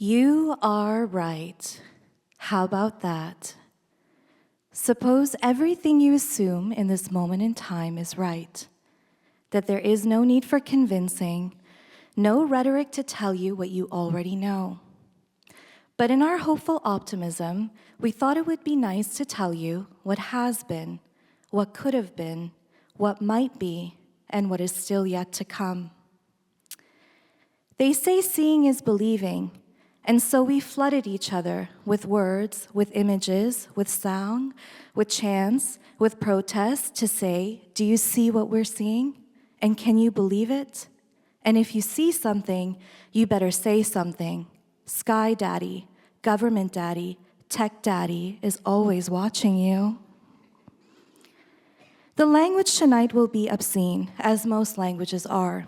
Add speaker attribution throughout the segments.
Speaker 1: You are right. How about that? Suppose everything you assume in this moment in time is right, that there is no need for convincing, no rhetoric to tell you what you already know. But in our hopeful optimism, we thought it would be nice to tell you what has been, what could have been, what might be, and what is still yet to come. They say seeing is believing, and so we flooded each other with words, with images, with sound, with chants, with protests to say, do you see what we're seeing? And can you believe it? And if you see something, you better say something. Sky Daddy, Government Daddy, Tech Daddy is always watching you. The language tonight will be obscene, as most languages are.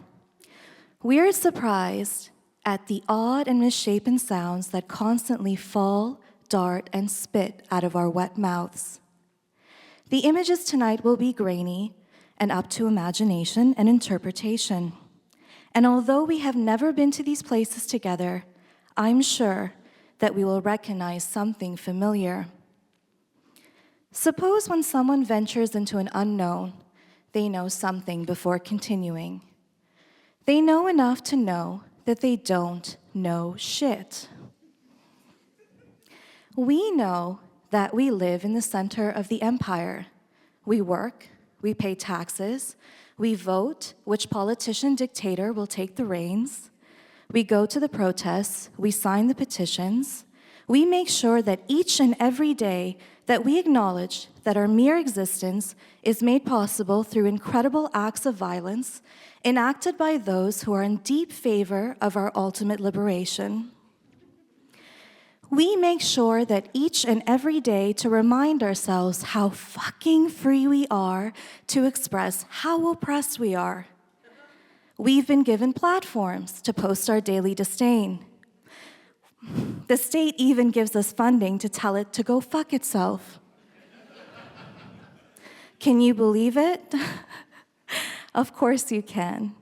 Speaker 1: We're surprised at the odd and misshapen sounds that constantly fall, dart, and spit out of our wet mouths. The images tonight will be grainy and up to imagination and interpretation. And although we have never been to these places together, I'm sure that we will recognize something familiar. Suppose when someone ventures into an unknown, they know something before continuing. They know enough to know that they don't know shit. We know that we live in the center of the empire. We work, we pay taxes, we vote which politician dictator will take the reins. We go to the protests, we sign the petitions. We make sure that each and every day that we acknowledge that our mere existence is made possible through incredible acts of violence enacted by those who are in deep favor of our ultimate liberation. We make sure that each and every day to remind ourselves how fucking free we are to express how oppressed we are. We've been given platforms to post our daily disdain. The state even gives us funding to tell it to go fuck itself. Can you believe it? Of course you can.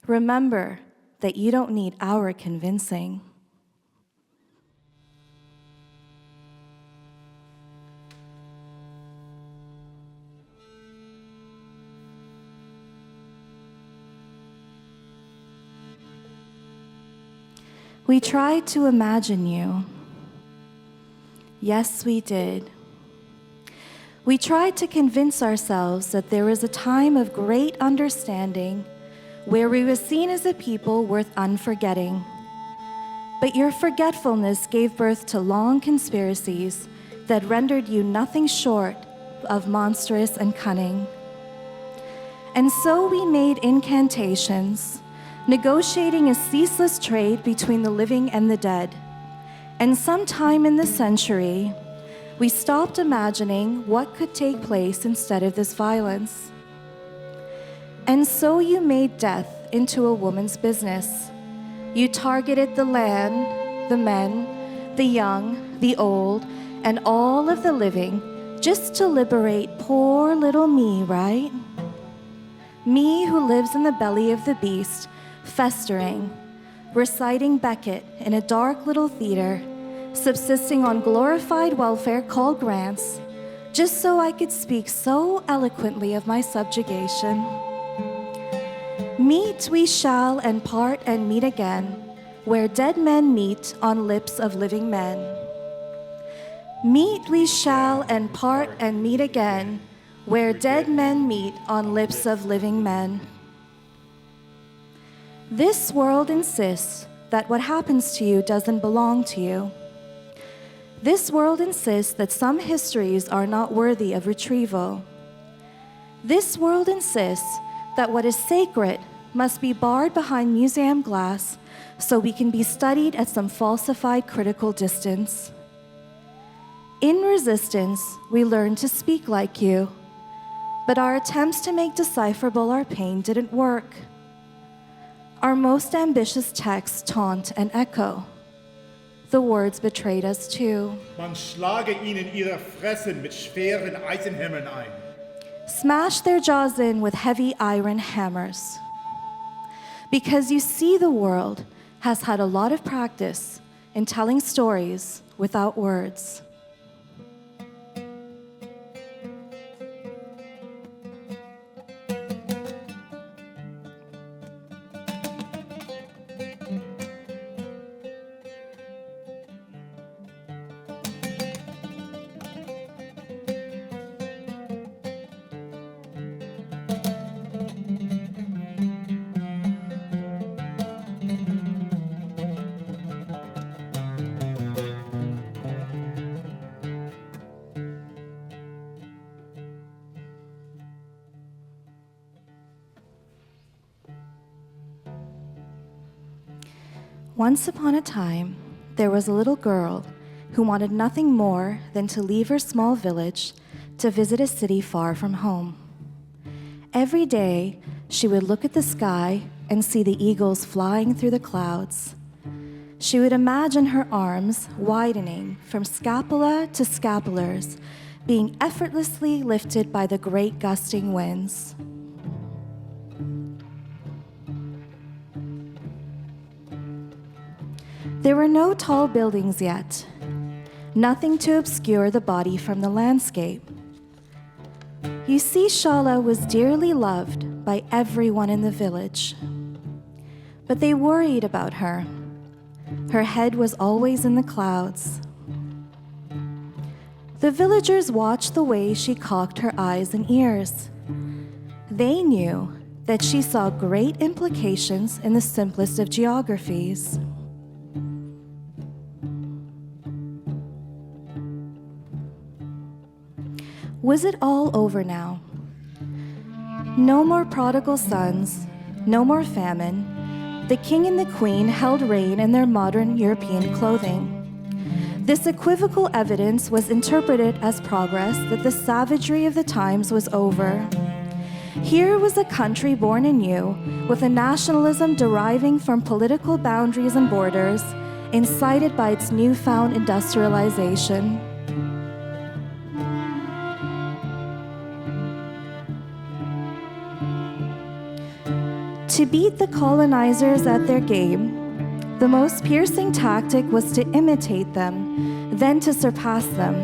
Speaker 1: Remember that you don't need our convincing. We tried to imagine you. Yes, we did. We tried to convince ourselves that there was a time of great understanding where we were seen as a people worth unforgetting. But your forgetfulness gave birth to long conspiracies that rendered you nothing short of monstrous and cunning. And so we made incantations, negotiating a ceaseless trade between the living and the dead. And sometime in the century, we stopped imagining what could take place instead of this violence. And so you made death into a woman's business. You targeted the land, the men, the young, the old, and all of the living just to liberate poor little me, right? Me who lives in the belly of the beast, festering, reciting Beckett in a dark little theater, subsisting on glorified welfare called grants, just so I could speak so eloquently of my subjugation. Meet we shall and part and meet again, where dead men meet on lips of living men. Meet we shall and part and meet again, where dead men meet on lips of living men. This world insists that what happens to you doesn't belong to you. This world insists that some histories are not worthy of retrieval. This world insists that what is sacred must be barred behind museum glass so we can be studied at some falsified critical distance. In resistance, we learned to speak like you, but our attempts to make decipherable our pain didn't work. Our most ambitious texts taunt and echo. The words betrayed us too.
Speaker 2: Man schlage ihnen ihre Fressen mit schweren Eisenhämmern ein.
Speaker 1: Smash their jaws in with heavy iron hammers. Because you see, the world has had a lot of practice in telling stories without words. Once upon a time, there was a little girl who wanted nothing more than to leave her small village to visit a city far from home. Every day, she would look at the sky and see the eagles flying through the clouds. She would imagine her arms widening from scapula to scapulars, being effortlessly lifted by the great gusting winds. There were no tall buildings yet, nothing to obscure the body from the landscape. You see, Shala was dearly loved by everyone in the village, but they worried about her. Her head was always in the clouds. The villagers watched the way she cocked her eyes and ears. They knew that she saw great implications in the simplest of geographies. Was it all over now? No more prodigal sons, no more famine. The king and the queen held reign in their modern European clothing. This equivocal evidence was interpreted as progress that the savagery of the times was over. Here was a country born anew, with a nationalism deriving from political boundaries and borders, incited by its newfound industrialization. To beat the colonizers at their game, the most piercing tactic was to imitate them, then to surpass them.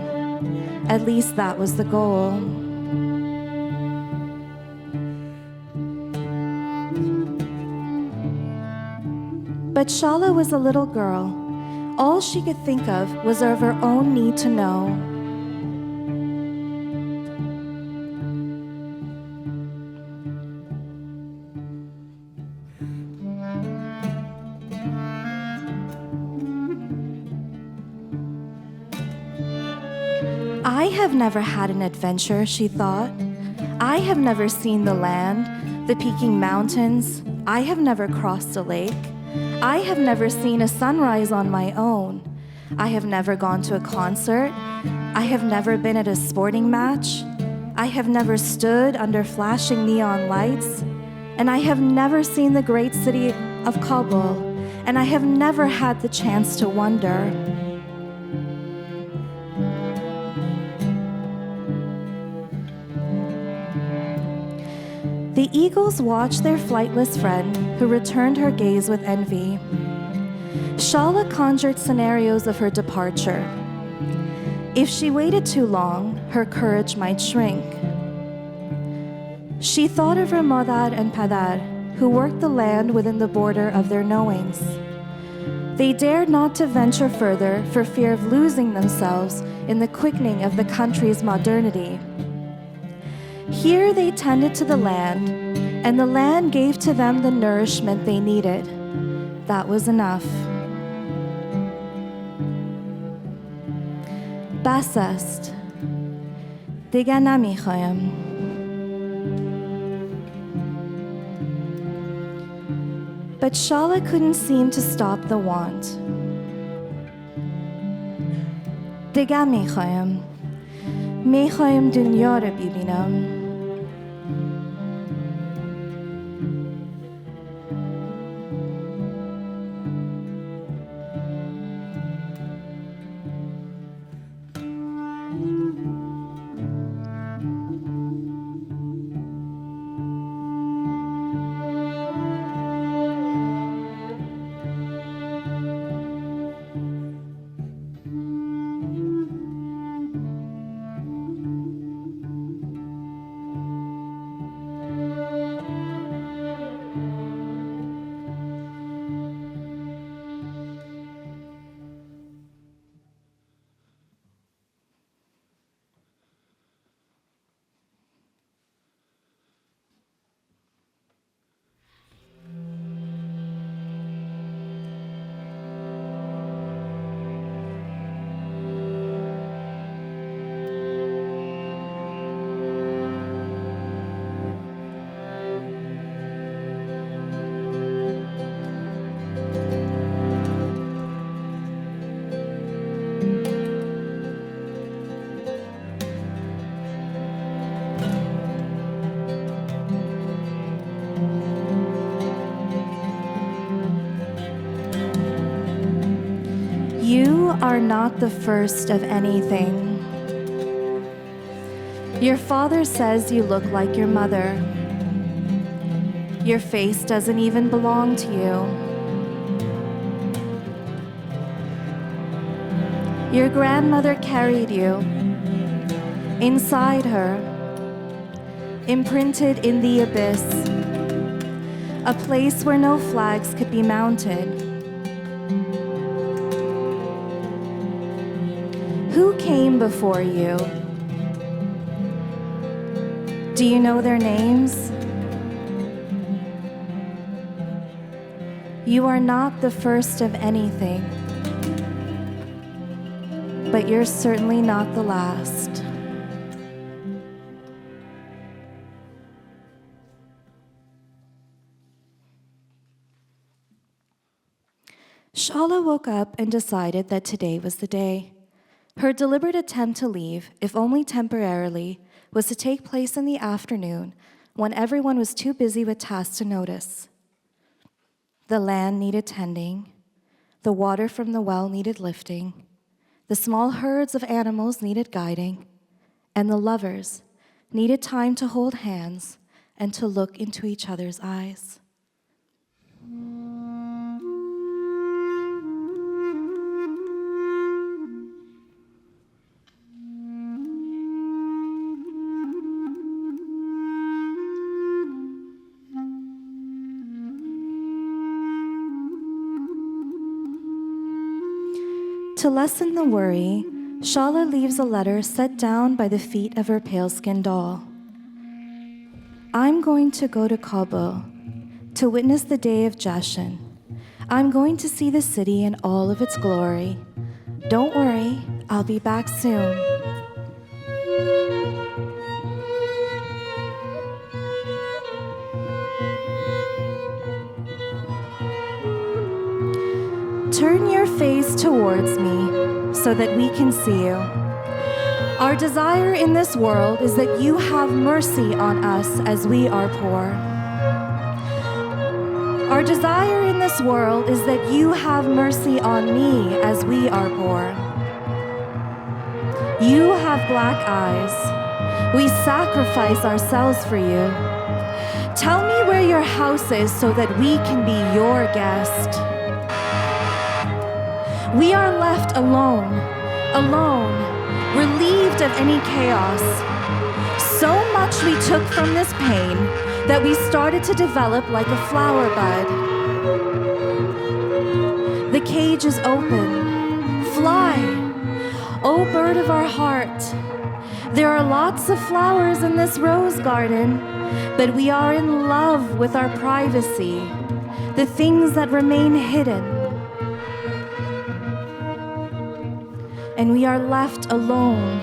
Speaker 1: At least that was the goal. But Shala was a little girl. All she could think of was of her own need to know. I have never had an adventure, she thought. I have never seen the land, the peaking mountains. I have never crossed a lake. I have never seen a sunrise on my own. I have never gone to a concert. I have never been at a sporting match. I have never stood under flashing neon lights. And I have never seen the great city of Kabul. And I have never had the chance to wonder. The eagles watched their flightless friend, who returned her gaze with envy. Shala conjured scenarios of her departure. If she waited too long, her courage might shrink. She thought of her Madar and Padar, who worked the land within the border of their knowings. They dared not to venture further for fear of losing themselves in the quickening of the country's modernity. Here they tended to the land, and the land gave to them the nourishment they needed. That was enough. بس است. دیگر نمیخوایم. But Shala couldn't seem to stop the want. دیگر میخوایم. میخوایم دنیا رو ببینم. are not the first of anything. Your father says you look like your mother. Your face doesn't even belong to you. Your grandmother carried you inside her, imprinted in the abyss, a place where no flags could be mounted. Who came before you? Do you know their names? You are not the first of anything, but you're certainly not the last. Shala woke up and decided that today was the day. Her deliberate attempt to leave, if only temporarily, was to take place in the afternoon when everyone was too busy with tasks to notice. The land needed tending, the water from the well needed lifting, the small herds of animals needed guiding, and the lovers needed time to hold hands and to look into each other's eyes. To lessen the worry, Shala leaves a letter set down by the feet of her pale-skinned doll. I'm going to go to Kabul to witness the day of Jashan. I'm going to see the city in all of its glory. Don't worry, I'll be back soon. Turn your face towards me so that we can see you. Our desire in this world is that you have mercy on us as we are poor. Our desire in this world is that you have mercy on me as we are poor. You have black eyes. We sacrifice ourselves for you. Tell me where your house is so that we can be your guest. We are left alone, relieved of any chaos. So much we took from this pain that we started to develop like a flower bud. The cage is open. Fly, oh bird of our heart. There are lots of flowers in this rose garden, but we are in love with our privacy, the things that remain hidden. And we are left alone,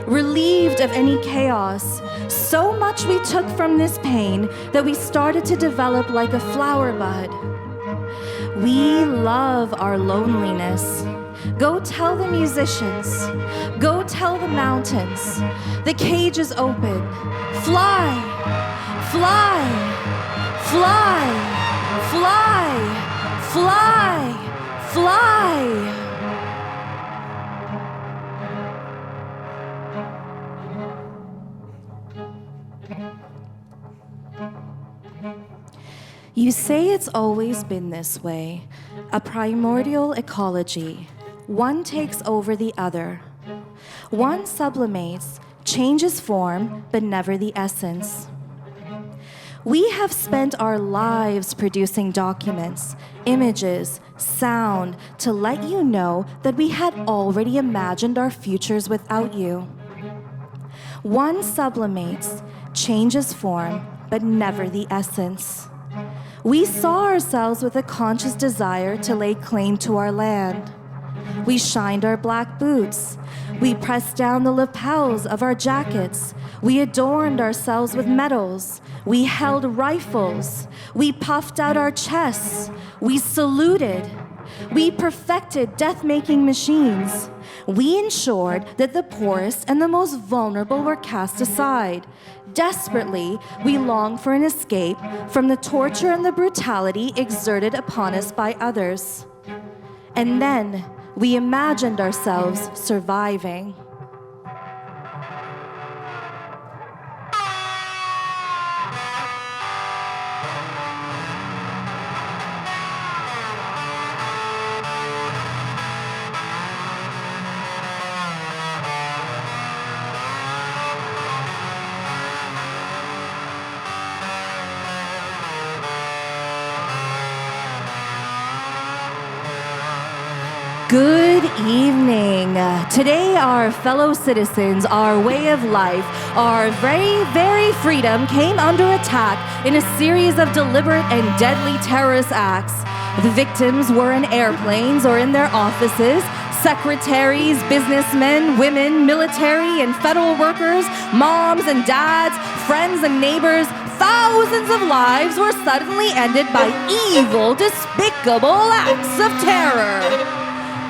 Speaker 1: relieved of any chaos. So much we took from this pain that we started to develop like a flower bud. We love our loneliness. Go tell the musicians. Go tell the mountains. The cage is open. Fly, fly, fly, fly, fly, fly. You say it's always been this way, a primordial ecology. One takes over the other. One sublimates, changes form, but never the essence. We have spent our lives producing documents, images, sound, to let you know that we had already imagined our futures without you. One sublimates, changes form, but never the essence. We saw ourselves with a conscious desire to lay claim to our land. We shined our black boots. We pressed down the lapels of our jackets. We adorned ourselves with medals. We held rifles. We puffed out our chests. We saluted. We perfected death-making machines. We ensured that the poorest and the most vulnerable were cast aside. Desperately, we longed for an escape from the torture and the brutality exerted upon us by others. And then we imagined ourselves surviving. Good evening. Today, our fellow citizens, our way of life, our very freedom came under attack in a series of deliberate and deadly terrorist acts. The victims were in airplanes or in their offices. Secretaries, businessmen, women, military and federal workers, moms and dads, friends and neighbors. Thousands of lives were suddenly ended by evil, despicable acts of terror.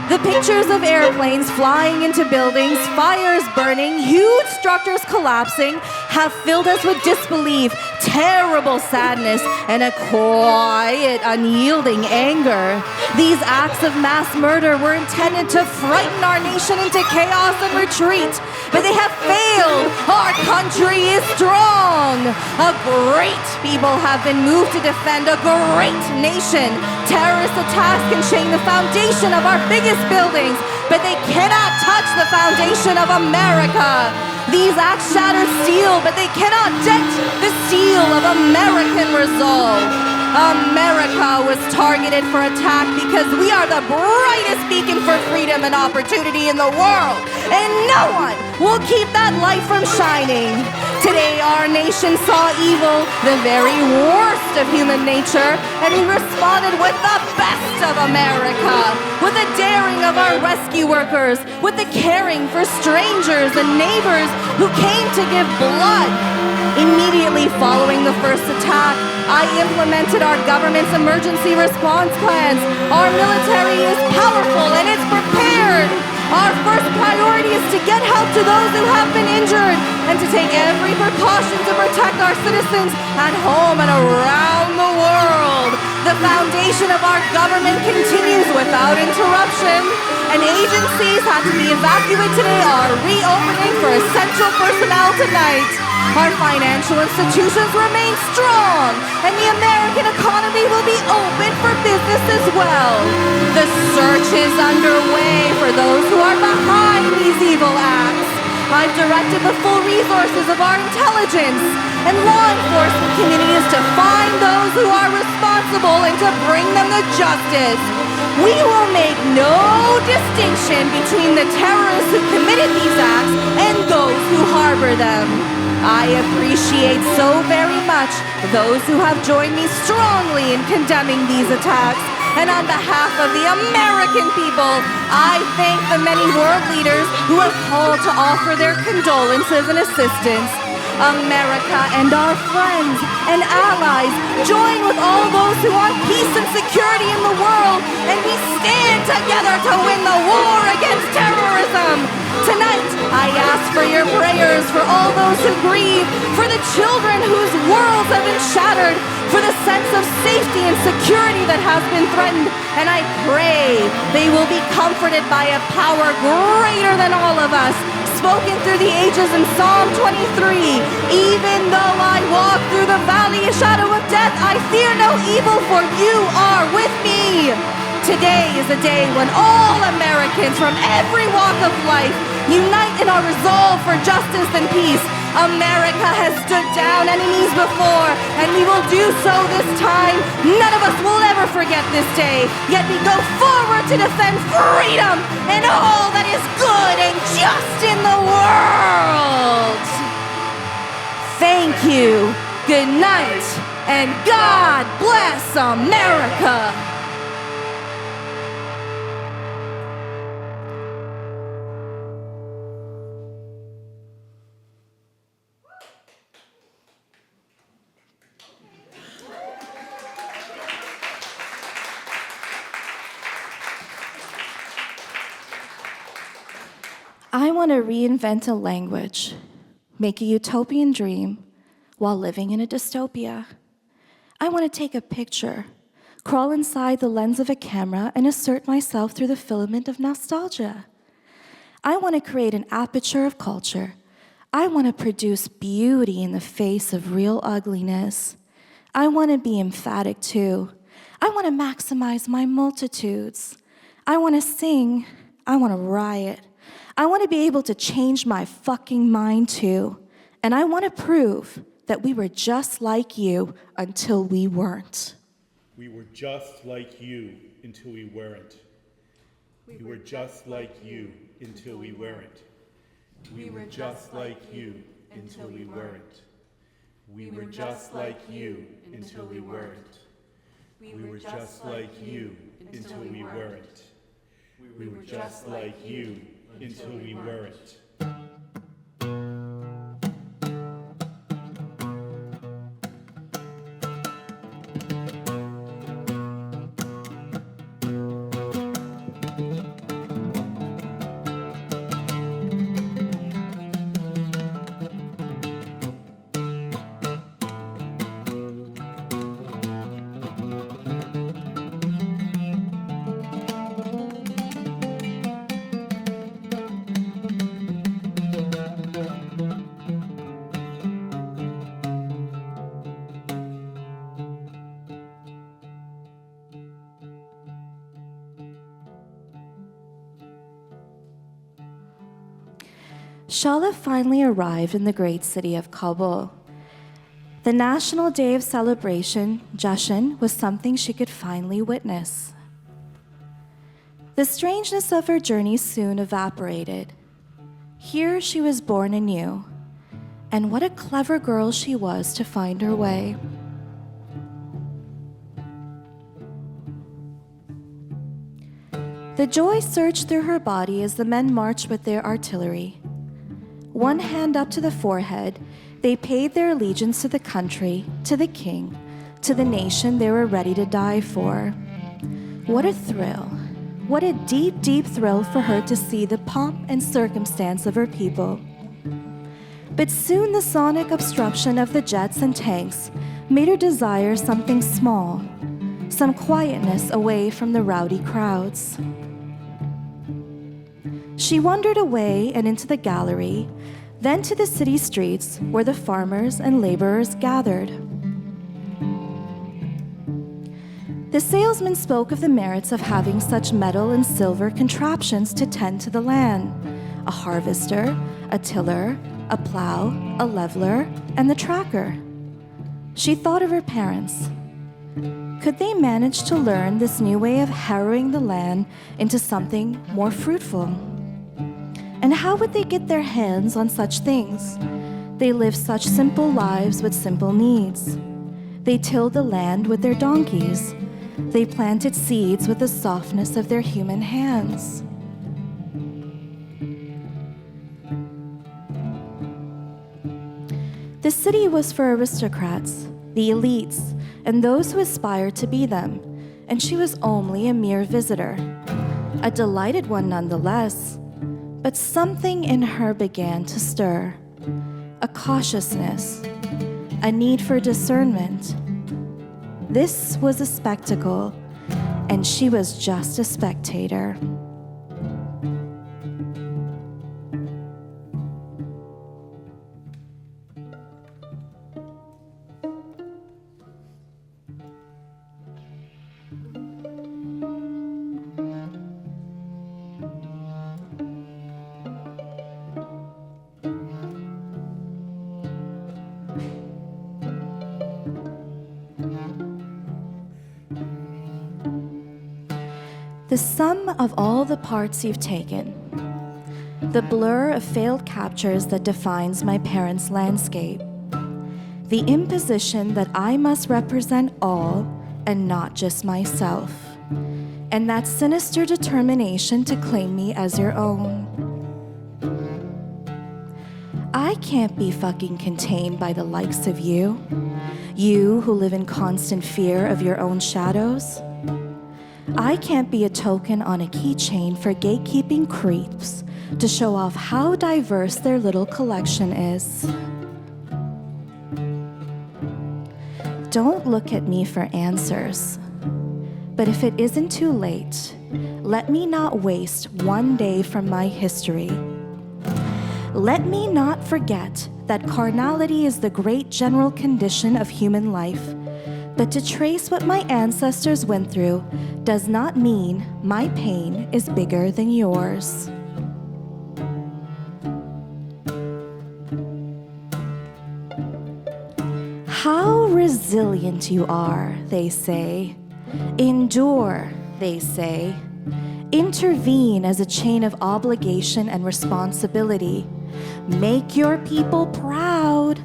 Speaker 1: The pictures of airplanes flying into buildings, fires burning, huge structures collapsing have filled us with disbelief, terrible sadness, and a quiet, unyielding anger. These acts of mass murder were intended to frighten our nation into chaos and retreat, but they have failed. Our country is strong. A great people have been moved to defend a great nation. Terrorist attacks can shake the foundation of our biggest buildings, but they cannot touch the foundation of America. These acts shatter steel, but they cannot dent the steel of American resolve. America was targeted for attack because we are the brightest beacon for freedom and opportunity in the world, and no one will keep that light from shining. Today, our nation saw evil, the very worst of human nature, and we responded with the best of America, with the daring of our rescue workers, with the caring for strangers and neighbors who came to give blood. Immediately following the first attack, I implemented our government's emergency response plans. Our military is powerful and it's prepared. Our first priority is to get help to those who have been injured and to take every precaution to protect our citizens at home and around the world. The foundation of our government continues without interruption, and agencies had to be evacuated today are reopening for essential personnel tonight. Our financial institutions remain strong, and the American economy will be open for business as well. The search is underway for those who are behind these evil acts. I've directed the full resources of our intelligence and law enforcement communities to find those who are responsible and to bring them to justice. We will make no distinction between the terrorists who committed these acts and those who harbor them. I appreciate so very much those who have joined me strongly in condemning these attacks. And on behalf of the American people, I thank the many world leaders who have called to offer their condolences and assistance. America and our friends and allies join with all those who want peace and security in the world, and we stand together to win the war against terrorism. Tonight, I ask for your prayers for all those who grieve, for the children whose worlds have been shattered, for the sense of safety and security that has been threatened, and I pray they will be comforted by a power greater than all of us, spoken through the ages in Psalm 23. Even though I walk through the valley of shadow of death, I fear no evil, for you are with me. Today is a day when all Americans from every walk of life unite in our resolve for justice and peace. America has stood down enemies before, and we will do so this time. None of us will ever forget this day, yet we go forward to defend freedom and all that is good and just in the world. Thank you, good night, and God bless America. I want to reinvent a language, make a utopian dream while living in a dystopia. I want to take a picture, crawl inside the lens of a camera and assert myself through the filament of nostalgia. I want to create an aperture of culture. I want to produce beauty in the face of real ugliness. I want to be emphatic too. I want to maximize my multitudes. I want to sing. I want to riot. I want to be able to change my fucking mind too. And I want to prove that we were just like you until we weren't.
Speaker 2: We were just like you until we weren't. We were just like you until we weren't. We were just like you until we weren't. We were just like you until we weren't. We were just like you until we weren't. We were just like you until we weren't.
Speaker 1: Shala finally arrived in the great city of Kabul. The national day of celebration, Jashan, was something she could finally witness. The strangeness of her journey soon evaporated. Here she was born anew, and what a clever girl she was to find her way. The joy surged through her body as the men marched with their artillery. One hand up to the forehead, they paid their allegiance to the country, to the king, to the nation they were ready to die for. What a thrill. What a deep, deep thrill for her to see the pomp and circumstance of her people. But soon the sonic obstruction of the jets and tanks made her desire something small, some quietness away from the rowdy crowds. She wandered away and into the gallery, then to the city streets where the farmers and laborers gathered. The salesman spoke of the merits of having such metal and silver contraptions to tend to the land: a harvester, a tiller, a plow, a leveler, and the tracker. She thought of her parents. Could they manage to learn this new way of harrowing the land into something more fruitful? And how would they get their hands on such things? They lived such simple lives with simple needs. They tilled the land with their donkeys. They planted seeds with the softness of their human hands. The city was for aristocrats, the elites, and those who aspired to be them, and she was only a mere visitor. A delighted one nonetheless. But something in her began to stir, a cautiousness, a need for discernment. This was a spectacle, and she was just a spectator. The sum of all the parts you've taken, the blur of failed captures that defines my parents' landscape, the imposition that I must represent all and not just myself, and that sinister determination to claim me as your own. I can't be fucking contained by the likes of you, you who live in constant fear of your own shadows. I can't be a token on a keychain for gatekeeping creeps to show off how diverse their little collection is. Don't look at me for answers. But if it isn't too late, let me not waste one day from my history. Let me not forget that carnality is the great general condition of human life, but to trace what my ancestors went through does not mean my pain is bigger than yours. How resilient you are, they say. Endure, they say. Intervene as a chain of obligation and responsibility. Make your people proud.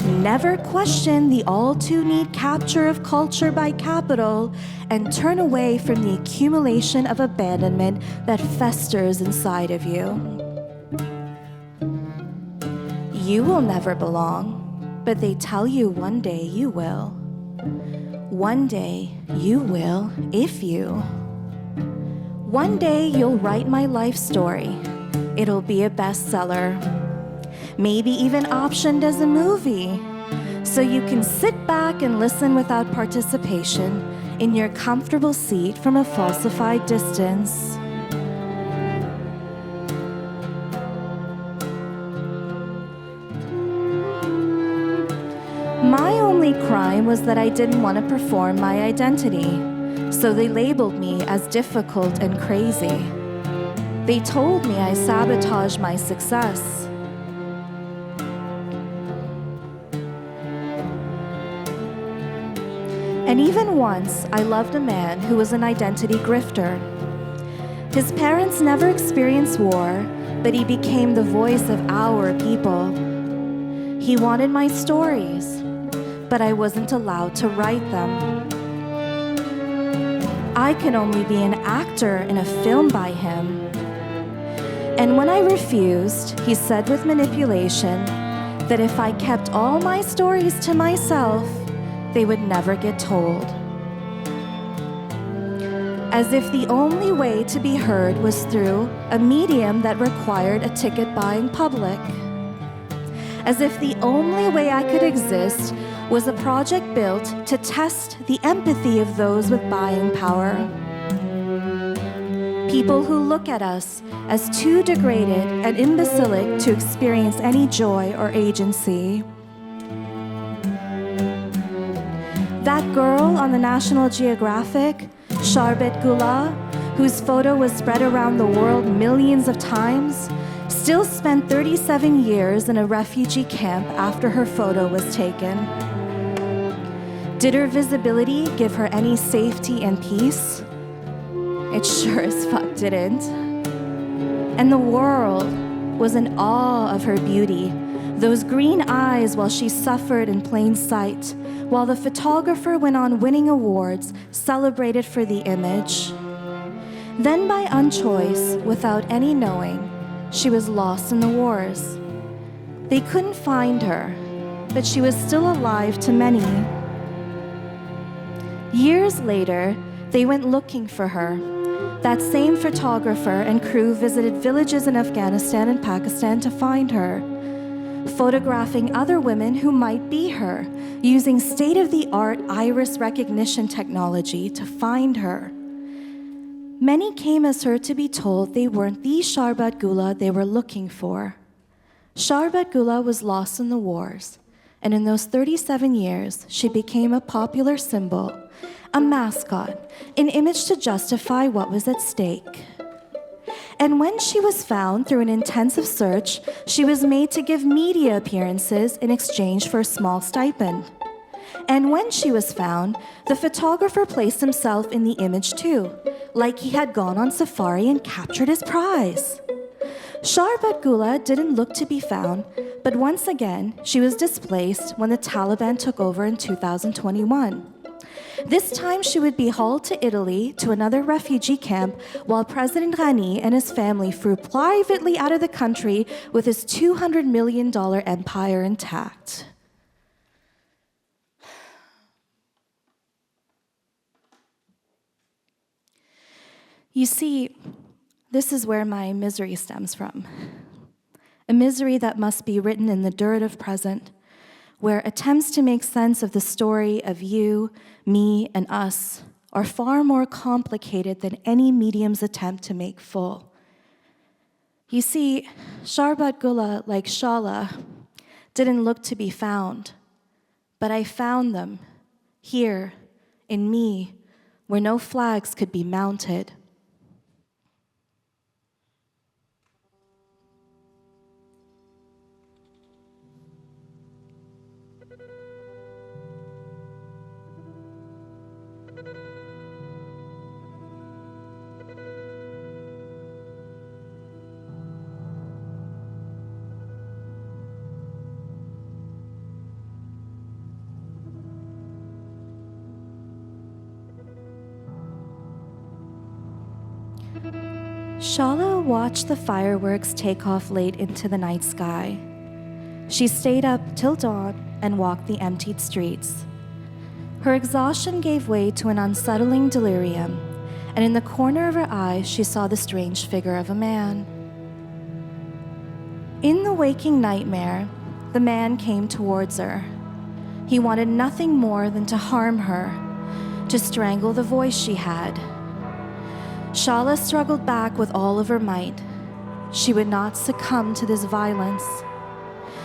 Speaker 1: Never question the all too neat capture of culture by capital, and turn away from the accumulation of abandonment that festers inside of you. You will never belong, but they tell you one day you will. One day you will, if you. One day you'll write my life story. It'll be a bestseller. Maybe even optioned as a movie. So you can sit back and listen without participation in your comfortable seat from a falsified distance. My only crime was that I didn't want to perform my identity, so they labeled me as difficult and crazy. They told me I sabotaged my success. And even once, I loved a man who was an identity grifter. His parents never experienced war, but he became the voice of our people. He wanted my stories, but I wasn't allowed to write them. I could only be an actor in a film by him. And when I refused, he said with manipulation that if I kept all my stories to myself, they would never get told. As if the only way to be heard was through a medium that required a ticket-buying public. As if the only way I could exist was a project built to test the empathy of those with buying power. People who look at us as too degraded and imbecilic to experience any joy or agency. That girl on the National Geographic, Sharbet Gula, whose photo was spread around the world millions of times, still spent 37 years in a refugee camp after her photo was taken. Did her visibility give her any safety and peace? It sure as fuck didn't. And the world was in awe of her beauty, those green eyes while she suffered in plain sight, while the photographer went on winning awards, celebrated for the image. Then by unchoice, without any knowing, she was lost in the wars. They couldn't find her, but she was still alive to many. Years later, they went looking for her. That same photographer and crew visited villages in Afghanistan and Pakistan to find her, photographing other women who might be her, using state-of-the-art iris recognition technology to find her. Many came as her to be told they weren't the Sharbat Gula they were looking for. Sharbat Gula was lost in the wars, and in those 37 years, she became a popular symbol, a mascot, an image to justify what was at stake. And when she was found through an intensive search, she was made to give media appearances in exchange for a small stipend. And when she was found, the photographer placed himself in the image too, like he had gone on safari and captured his prize. Sharbat Gula didn't look to be found, but once again, she was displaced when the Taliban took over in 2021. This time she would be hauled to Italy to another refugee camp while President Ghani and his family flew privately out of the country with his $200 million empire intact. You see, this is where my misery stems from. A misery that must be written in the dirt of present, where attempts to make sense of the story of you, me, and us are far more complicated than any medium's attempt to make full. You see, Sharbat Gula, like Shala, didn't look to be found, but I found them here in me where no flags could be mounted. Shala watched the fireworks take off late into the night sky. She stayed up till dawn and walked the emptied streets. Her exhaustion gave way to an unsettling delirium, and in the corner of her eye she saw the strange figure of a man. In the waking nightmare, the man came towards her. He wanted nothing more than to harm her, to strangle the voice she had. Shala struggled back with all of her might. She would not succumb to this violence.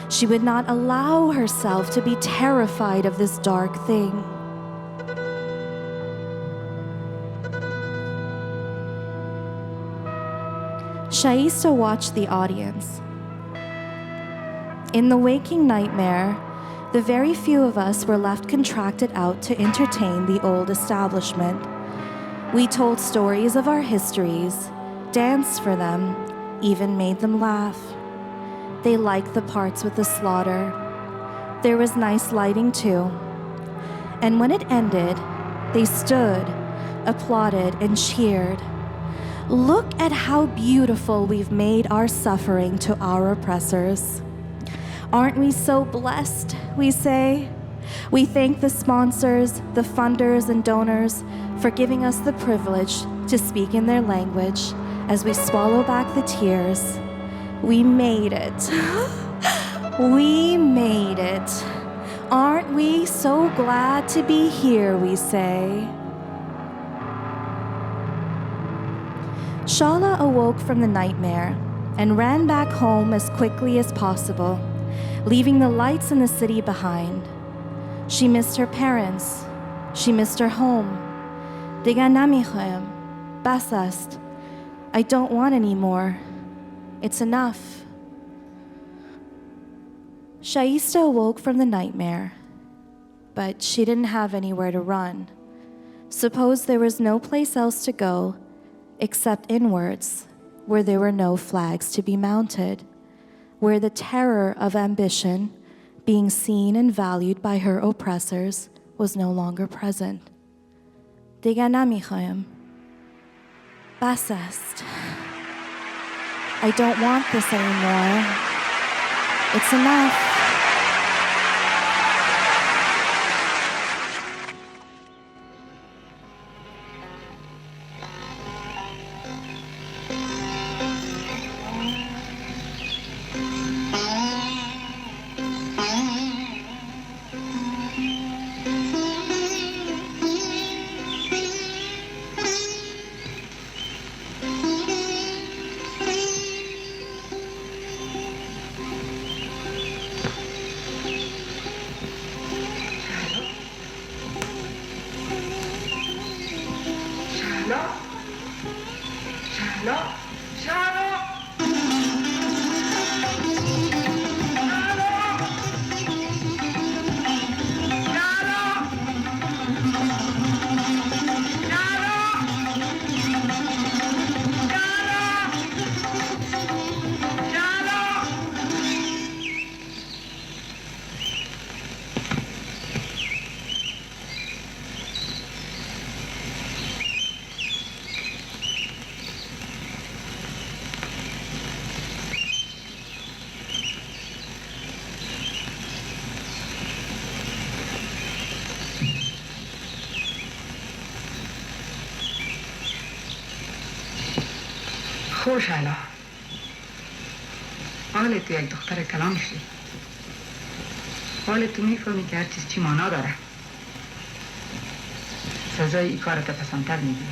Speaker 1: She would not allow herself to be terrified of this dark thing. Shaista watched the audience. In the waking nightmare, the very few of us were left contracted out to entertain the old establishment. We told stories of our histories, danced for them, even made them laugh. They liked the parts with the slaughter. There was nice lighting too. And when it ended, they stood, applauded, and cheered. Look at how beautiful we've made our suffering to our oppressors. Aren't we so blessed, we say? We thank the sponsors, the funders, and donors for giving us the privilege to speak in their language as we swallow back the tears. We made it. We made it. Aren't we so glad to be here, we say. Shala awoke from the nightmare and ran back home as quickly as possible, leaving the lights in the city behind. She missed her parents. She missed her home. Diga namichoem, basast. I don't want any more. It's enough. Shaista awoke from the nightmare, but she didn't have anywhere to run. Suppose there was no place else to go except inwards, where there were no flags to be mounted, where the terror of ambition, being seen and valued by her oppressors, was no longer present. Diga namichoem, basast. I don't want this anymore. It's enough.
Speaker 3: خوش حالا حال تو یک دختر کلام شدی حال تو میفهمی که هر چیز چی معنا داره سزای این کار تا پسندتر میگیری.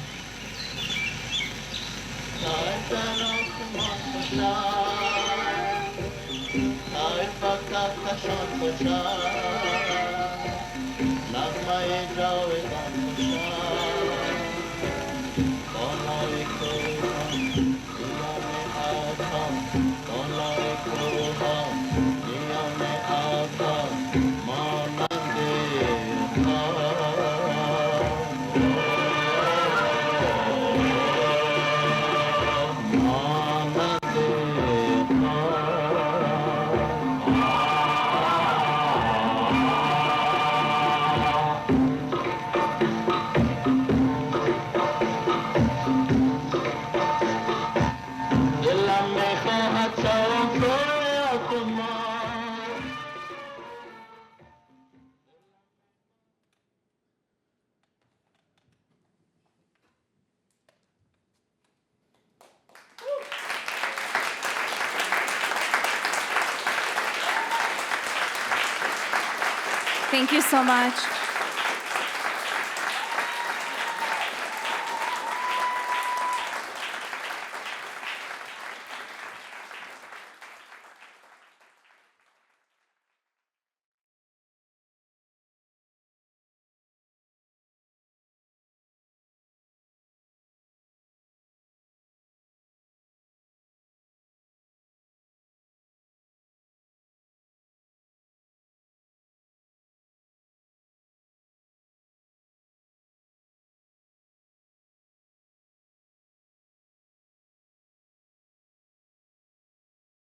Speaker 1: Thank you so much.